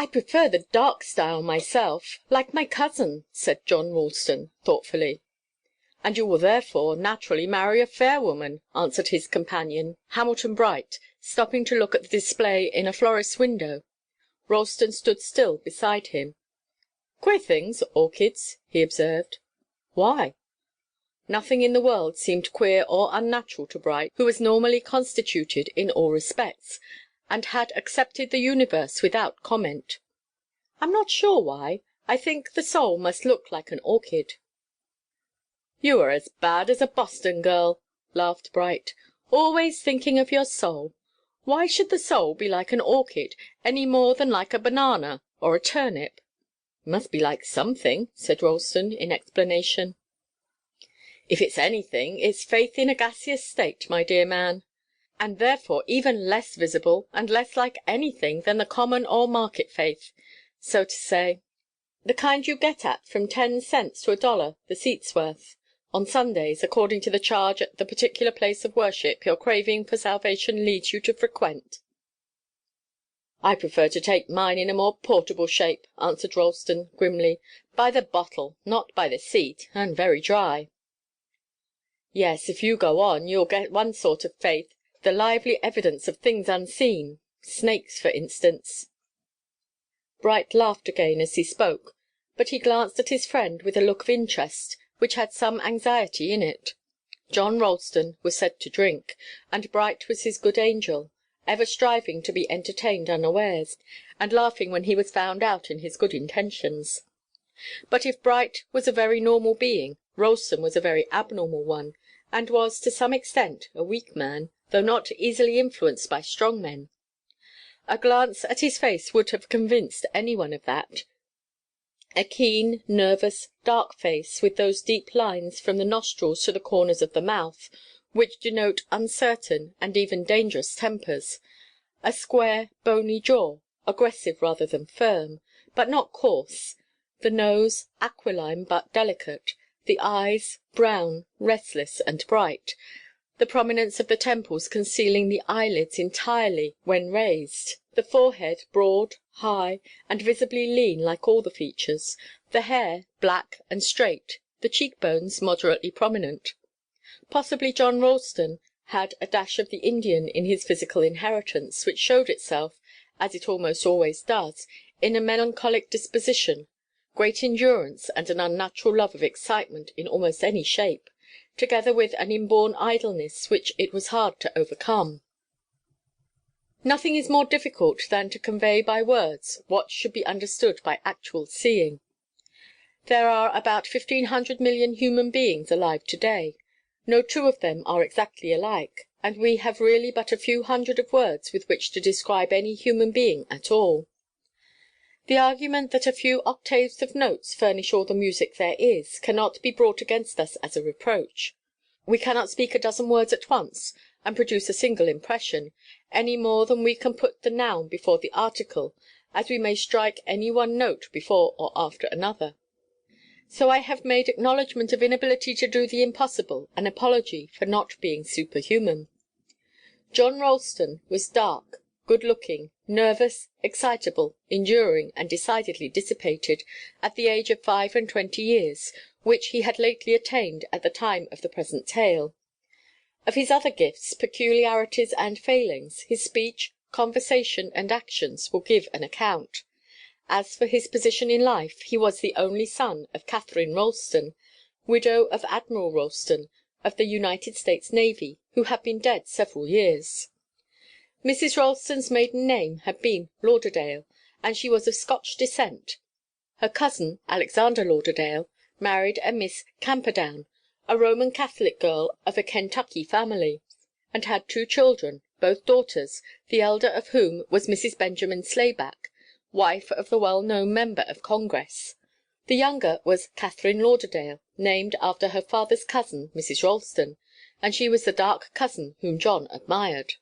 "I prefer the dark style myself, like my cousin," said John Ralston, thoughtfully. "And you will therefore naturally marry a fair woman," answered his companion, Hamilton Bright, stopping to look at the display in a florist's window. Ralston stood still beside him. "Queer things, orchids," he observed. "Why?" Nothing in the world seemed queer or unnatural to Bright, who was normally constituted in all respects, and had accepted the universe without comment. "I'm not sure why. I think the soul must look like an orchid." "You are as bad as a Boston girl," laughed Bright. "Always thinking of your soul. Why should the soul be like an orchid, any more than like a banana or a turnip?" "It must be like something," said Ralston, in explanation. "If it's anything, it's faith in a gaseous state, my dear man, and therefore even less visible and less like anything than the common or market faith, so to say. The kind you get at from 10 cents to $1 the seat's worth, on Sundays, according to the charge at the particular place of worship your craving for salvation leads you to frequent." "I prefer to take mine in a more portable shape," answered Ralston, grimly. "By the bottle, not by the seat, and very dry." "Yes, if you go on, you'll get one sort of faith, the lively evidence of things unseen. Snakes, for instance." Bright laughed again as he spoke, but he glanced at his friend with a look of interest which had some anxiety in it. John Ralston was said to drink, and Bright was his good angel, ever striving to be entertained unawares, and laughing when he was found out in his good intentions. But if Bright was a very normal being, Ralston was a very abnormal one, and was, to some extent, a weak man, though not easily influenced by strong men. A glance at his face would have convinced any one of that. A keen, nervous, dark face, with those deep lines from the nostrils to the corners of the mouth, which denote uncertain and even dangerous tempers. A square, bony jaw, aggressive rather than firm, but not coarse. The nose, aquiline but delicate. The eyes, brown, restless, and bright. The prominence of the temples concealing the eyelids entirely when raised. The forehead broad, high, and visibly lean like all the features. The hair black and straight. The cheekbones moderately prominent. Possibly John Ralston had a dash of the Indian in his physical inheritance, which showed itself, as it almost always does, in a melancholic disposition, great endurance, and an unnatural love of excitement in almost any shape, together with an inborn idleness which it was hard to overcome. Nothing is more difficult than to convey by words what should be understood by actual seeing. There are about 1,500 million human beings alive to-day. No two of them are exactly alike, and we have really but a few hundred of words with which to describe any human being at all. The argument that a few octaves of notes furnish all the music there is, cannot be brought against us as a reproach. We cannot speak a dozen words at once and produce a single impression, any more than we can put the noun before the article, as we may strike any one note before or after another. So I have made acknowledgment of inability to do the impossible an apology for not being superhuman. John Ralston was dark, good-looking, nervous, excitable, enduring, and decidedly dissipated, at the age of 25 years, which he had lately attained at the time of the present tale. Of his other gifts, peculiarities, and failings, his speech, conversation, and actions will give an account. As for his position in life, he was the only son of Katharine Ralston, widow of Admiral Ralston, of the United States Navy, who had been dead several years. Mrs. Ralston's maiden name had been Lauderdale, and she was of Scotch descent. Her cousin, Alexander Lauderdale, married a Miss Camperdown, a Roman Catholic girl of a Kentucky family, and had 2 children, both daughters, the elder of whom was Mrs. Benjamin Slayback, wife of the well-known member of Congress. The younger was Katharine Lauderdale, named after her father's cousin, Mrs. Ralston, and she was the dark cousin whom John admired.